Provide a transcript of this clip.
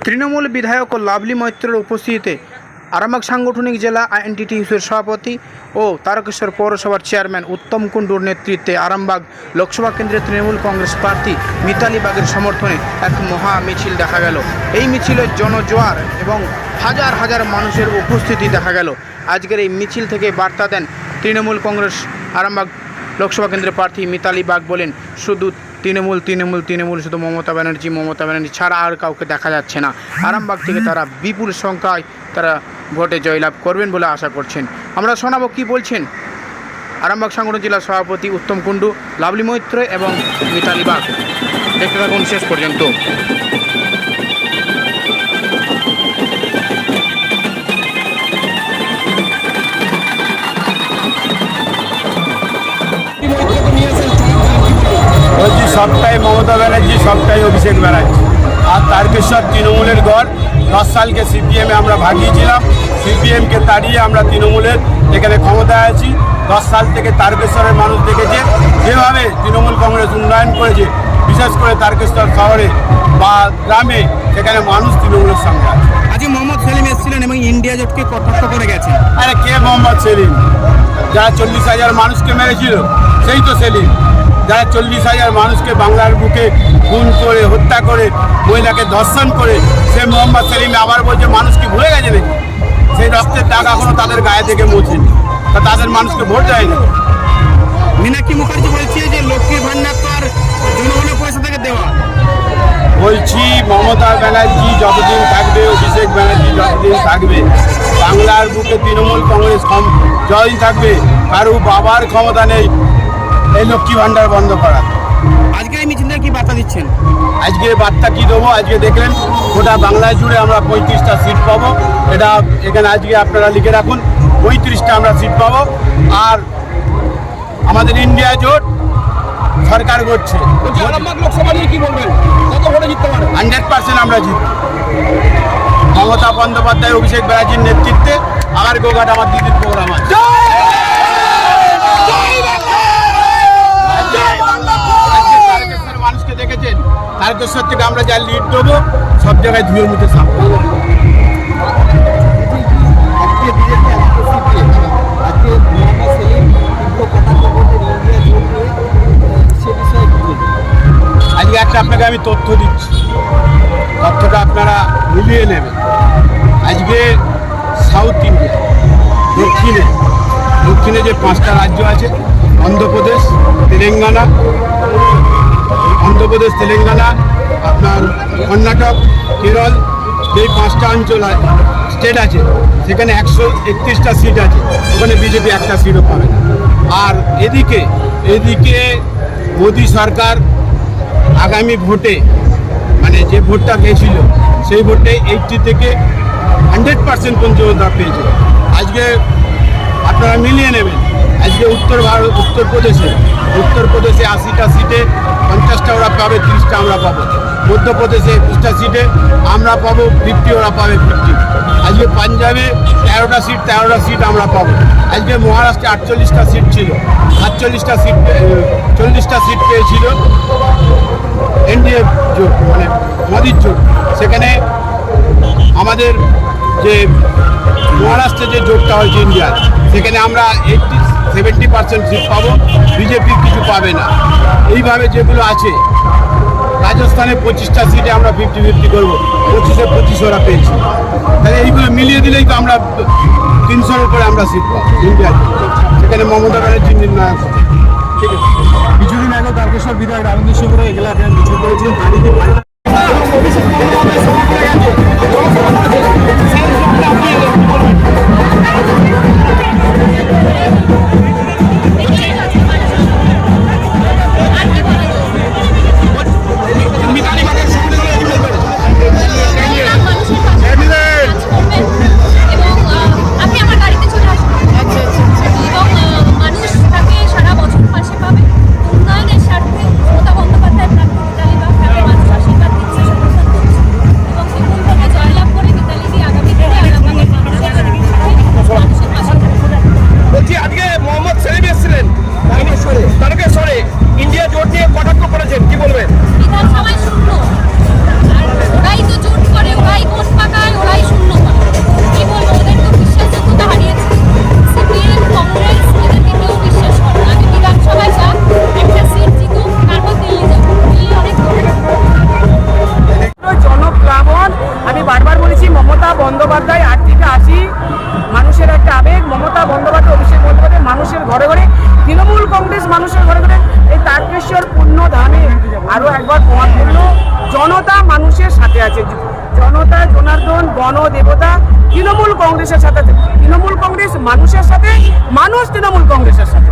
তৃণমূল বিধায়ক লাভলি মৈত্রের উপস্থিতিতে আরামবাগ সাংগঠনিক জেলা আইএনটিটিইউসির সভাপতি ও তারকেশ্বর পৌরসভার চেয়ারম্যান উত্তম কুণ্ডুর নেতৃত্বে আরামবাগ লোকসভা কেন্দ্রের তৃণমূল কংগ্রেস প্রার্থী মিতালি বাগের সমর্থনে এক মহা মিছিল দেখা গেল। এই মিছিলের জনজোয়ার এবং হাজার হাজার মানুষের উপস্থিতি দেখা গেল। আজকের এই মিছিল থেকে বার্তা দেন তৃণমূল কংগ্রেস আরামবাগ লোকসভা কেন্দ্রের প্রার্থী মিতালি বাগ। বলেন, শুধু তৃণমূল তৃণমূল তৃণমূল, শুধু মমতা ব্যানার্জি ছাড়া আর কাউকে দেখা যাচ্ছে না। আরামবাগ থেকে তারা বিপুল সংখ্যায় তারা ভোটে জয়লাভ করবেন বলে আশা করছেন। আমরা শোনাবো কি বলছেন আরামবাগ সাংগঠনিক জেলা সভাপতি উত্তম কুণ্ডু, লাভলি মৈত্র এবং মিতালি বাগ। দেখতে থাকুন শেষ পর্যন্ত। বলছি সবটাই মমতা ব্যানার্জি, সবটাই অভিষেক ব্যানার্জি। আর তারকেশ্বর তৃণমূলের গড়। 10 সালকে সিপিএমে আমরা ভাগিয়েছিলাম, সিপিএমকে তাড়িয়ে আমরা তৃণমূলের এখানে ক্ষমতায় আছি। 10 সাল থেকে তারকেশ্বরের মানুষ দেখেছে যেভাবে তৃণমূল কংগ্রেস উন্নয়ন করেছে, বিশেষ করে তারকেশ্বর শহরে বা গ্রামে, সেখানে মানুষ তৃণমূলের সঙ্গে আছে। আজকে মোহাম্মদ সেলিম এসেছিলেন এবং ইন্ডিয়া জোটকে কটাক্ষ করে গেছেন। আরে কে মোহাম্মদ সেলিম? যারা 40,000 মানুষকে মেরেছিল সেই তো সেলিম। যারা 40,000 মানুষকে বাংলার বুকে খুন করে, হত্যা করে, মহিলাকে ধর্ষণ করে, সে মোহাম্মদ সেলিম আবার বলছে মানুষ কি ভুলে গেছে নাকি? সেই রক্তের দাগ এখনো তাদের গায়ে থেকে মোছেনি, তা তাদের মানুষকে ভোট দেয় না। মীনাক্ষী মুখার্জি বলছে যে লক্ষ্মীর ভান্ডার তো আর জনগণের পয়সা থেকে দেওয়া। বলছি মমতা ব্যানার্জি যতদিন থাকবে, অভিষেক ব্যানার্জি যতদিন থাকবে, বাংলার বুকে তৃণমূল কংগ্রেস যতদিন থাকবে, কারো বাবার ক্ষমতা নেই এই লক্ষ্মী ভান্ডার বন্ধ করা। আজকে এই মিছিলে কি বার্তা দিচ্ছেন? আজকে বার্তা কি দেবো? আজকে দেখলেন গোটা বাংলায় জুড়ে আমরা 35টা সিট পাবো। এটা এখানে আজকে আপনারা লিখে রাখুন, 35টা আমরা সিট পাবো। আর আমাদের ইন্ডিয়া জোট সরকার করছে। লোকসভা নিয়ে কি বলবেন? কত ভোটে জিততে পারে? 100% আমরা জিতব। মমতা বন্দ্যোপাধ্যায়, অভিষেক ব্যানার্জির নেতৃত্বে আমার গোঘাট আমার দিদির প্রোগ্রাম আছে। মানুষকে দেখেছেন, তারকেশ্বর থেকে আমরা যা লিড দেবো সব জায়গায় ধুয়ে মুছে সাফ। আজকে একটা আপনাকে আমি তথ্য দিচ্ছি, তথ্যটা আপনারা মিলিয়ে নেবেন। আজকে সাউথ ইন্ডিয়া, দক্ষিণে যে 5টা রাজ্য আছে, অন্ধ্রপ্রদেশ, তেলেঙ্গানা, আপনার কর্ণাটক, কেরল, এই 5টা অঞ্চল স্টেট আছে, সেখানে 131টা সিট আছে। ওখানে বিজেপি একটা সিটও পাবে না। আর এদিকে মোদী সরকার আগামী ভোটে, মানে যে ভোটটা গেছিল সেই ভোটে 80 থেকে 100% পর্যন্ত পেয়েছে। আজকে আপনারা মিলিয়ে নেবেন। আজকে উত্তরপ্রদেশে 80টা সিটে 50টা ওরা পাবে, 30টা আমরা পাবো। মধ্যপ্রদেশে 21টা সিটে আমরা পাবো 50, ওরা পাবে 50। আজকে পাঞ্জাবে 13টা সিট আমরা পাবো। আজকে মহারাষ্ট্রে 48টা সিট ছিল, 40টা সিট পেয়েছিল এনডিএ জোট, মানে মোদির জোট। সেখানে আমাদের যে মহারাষ্ট্রে যে জোটটা হয়েছে ইন্ডিয়ার, সেখানে আমরা 70% সিট পাবো, বিজেপি কিছু পাবে না। এইভাবে যেগুলো আছে, রাজস্থানে 25টা সিটে আমরা 50-50 করবো, 25-এ 25 ওরা পেয়েছি। তাহলে এইগুলো মিলিয়ে দিলেই তো আমরা 300-এর উপরে আমরা সিট পাবো ইন্ডিয়ার। সেখানে মমতা ব্যানার্জির নির্ণায়ক। ঠিক আছে, কিছুদিন আগে তারকেশ্বর বিধায়ক আনন্দ শিবির এগুলো মিছিল করেছিলেন, সারা বছর পাশে পাবে। উন্নয়নের স্বার্থে মমতা বন্দ্যোপাধ্যায় প্রার্থী মিতালি বাগ তাদের মানুষ আশীর্বাদ মানুষের ঘরে ঘরে, তৃণমূল কংগ্রেস মানুষের ঘরে ঘরে। এই তারকেশ্বর পূর্ণ ধামে আরো একবার প্রমাণ করলো জনতা মানুষের সাথে আছে। জনতা জনার্দন গণ দেবতা তৃণমূল কংগ্রেসের সাথে আছে। তৃণমূল কংগ্রেস মানুষের সাথে, মানুষ তৃণমূল কংগ্রেসের সাথে।